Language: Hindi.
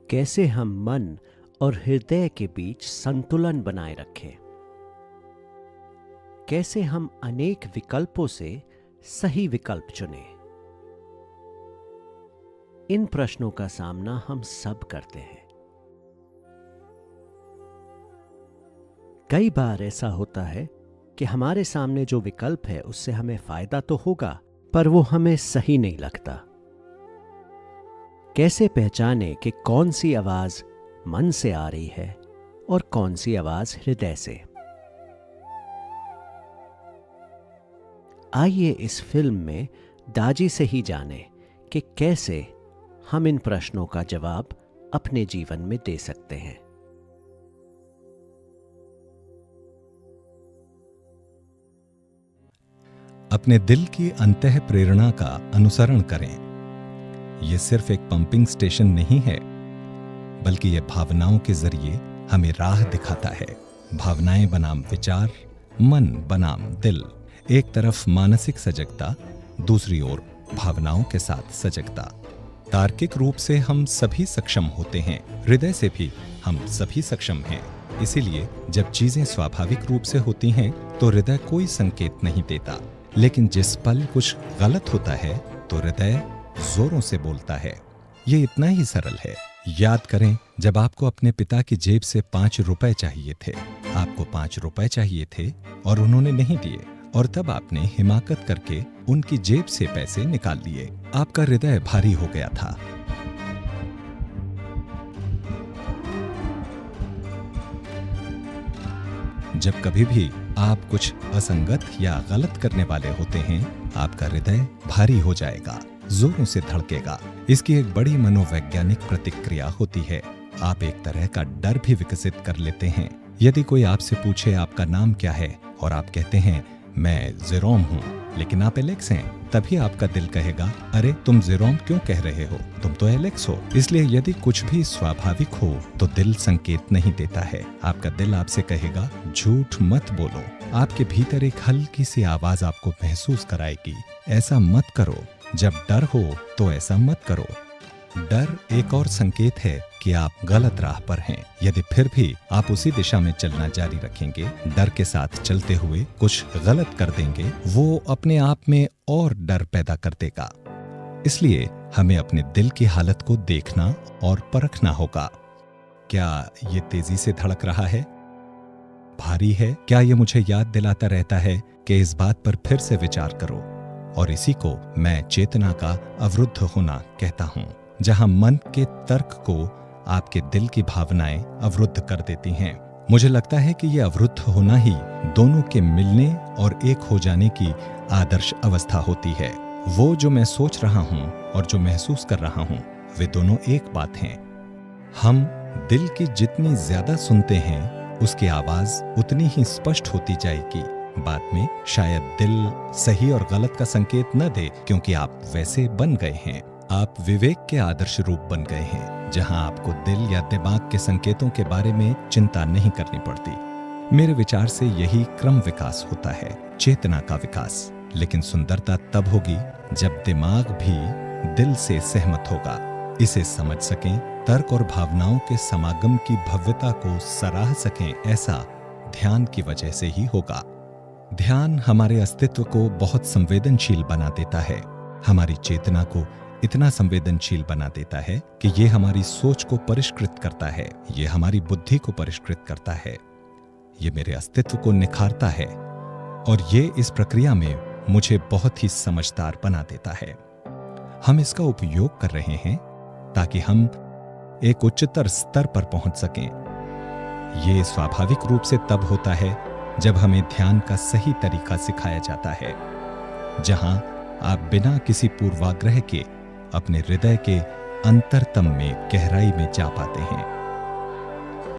कैसे हम मन और हृदय के बीच संतुलन बनाए रखें। कैसे हम अनेक विकल्पों से सही विकल्प चुनें। इन प्रश्नों का सामना हम सब करते हैं। कई बार ऐसा होता है कि हमारे सामने जो विकल्प है उससे हमें फायदा तो होगा, पर वो हमें सही नहीं लगता। कैसे पहचानें कि कौन सी आवाज मन से आ रही है और कौन सी आवाज हृदय से। आइए इस फिल्म में दाजी से ही जानें कि कैसे हम इन प्रश्नों का जवाब अपने जीवन में दे सकते हैं। अपने दिल की अंतः प्रेरणा का अनुसरण करें। यह सिर्फ एक पंपिंग स्टेशन नहीं है, बल्कि यह भावनाओं के जरिए हमें राह दिखाता है। भावनाएं बनाम विचार, मन बनाम दिल। एक तरफ मानसिक सजगता, दूसरी ओर भावनाओं के साथ सजगता। तार्किक रूप से हम सभी सक्षम होते हैं, हृदय से भी हम सभी सक्षम हैं। इसीलिए जब चीजें स्वाभाविक रूप से होती हैं तो हृदय कोई संकेत नहीं देता, लेकिन जिस पल कुछ गलत होता है तो हृदय जोरों से बोलता है। ये इतना ही सरल है। याद करें, जब आपको अपने पिता की जेब से 5 रुपए चाहिए थे, आपको 5 रुपए चाहिए थे और उन्होंने नहीं दिए, और तब आपने हिमाकत करके उनकी जेब से पैसे निकाल लिए। आपका हृदय भारी हो गया था। जब कभी भी आप कुछ असंगत या गलत करने वाले होते हैं, आपका हृदय भारी हो जाएगा, जोरों से धड़केगा। इसकी एक बड़ी मनोवैज्ञानिक प्रतिक्रिया होती है। आप एक तरह का डर भी विकसित कर लेते हैं। यदि कोई आपसे पूछे आपका नाम क्या है और आप कहते हैं मैं जेरोम हूँ, लेकिन आप एलेक्स हैं, तभी आपका दिल कहेगा, अरे तुम जेरोम क्यों कह रहे हो, तुम तो एलेक्स हो। इसलिए यदि कुछ भी स्वाभाविक हो तो दिल संकेत नहीं देता है। आपका दिल आपसे कहेगा झूठ मत बोलो। आपके भीतर एक हल्की सी आवाज आपको महसूस कराएगी, ऐसा मत करो। जब डर हो तो ऐसा मत करो। डर एक और संकेत है कि आप गलत राह पर हैं। यदि फिर भी आप उसी दिशा में चलना जारी रखेंगे, डर के साथ चलते हुए कुछ गलत कर देंगे, वो अपने आप में और डर पैदा कर देगा। इसलिए हमें अपने दिल की हालत को देखना और परखना होगा। क्या ये तेजी से धड़क रहा है? भारी है? क्या ये मुझे याद दिलाता रहता है कि इस बात पर फिर से विचार करो? और इसी को मैं चेतना का अवरुद्ध होना कहता हूँ, जहां मन के तर्क को आपके दिल की भावनाएं अवरुद्ध कर देती हैं। मुझे लगता है कि यह अवरुद्ध होना ही दोनों के मिलने और एक हो जाने की आदर्श अवस्था होती है। वो जो मैं सोच रहा हूँ और जो महसूस कर रहा हूँ, वे दोनों एक बात हैं। हम दिल की जितनी ज्यादा सुनते हैं, उसकी आवाज उतनी ही स्पष्ट होती जाएगी। बाद में शायद दिल सही और गलत का संकेत न दे, क्योंकि आप वैसे बन गए हैं। आप विवेक के आदर्श रूप बन गए हैं, जहां आपको दिल या दिमाग के संकेतों के बारे में चिंता नहीं करनी पड़ती। मेरे विचार से यही क्रम विकास होता है, चेतना का विकास। लेकिन सुंदरता तब होगी जब दिमाग भी दिल से सहमत होगा, इसे समझ सकें, तर्क और भावनाओं के समागम की भव्यता को सराह सकें। ऐसा ध्यान की वजह से ही होगा। ध्यान हमारे अस्तित्व को बहुत संवेदनशील बना देता है। हमारी चेतना को इतना संवेदनशील बना देता है कि ये हमारी सोच को परिष्कृत करता है, ये हमारी बुद्धि को परिष्कृत करता है, ये मेरे अस्तित्व को निखारता है, और ये इस प्रक्रिया में मुझे बहुत ही समझदार बना देता है। हम इसका उपयोग कर रहे हैं ताकि हम एक उच्चतर स्तर पर पहुंच सकें। ये स्वाभाविक रूप से तब होता है जब हमें ध्यान का सही तरीका सिखाया जाता है, जहां आप बिना किसी पूर्वाग्रह के अपने हृदय के अंतरतम में गहराई में जा पाते हैं।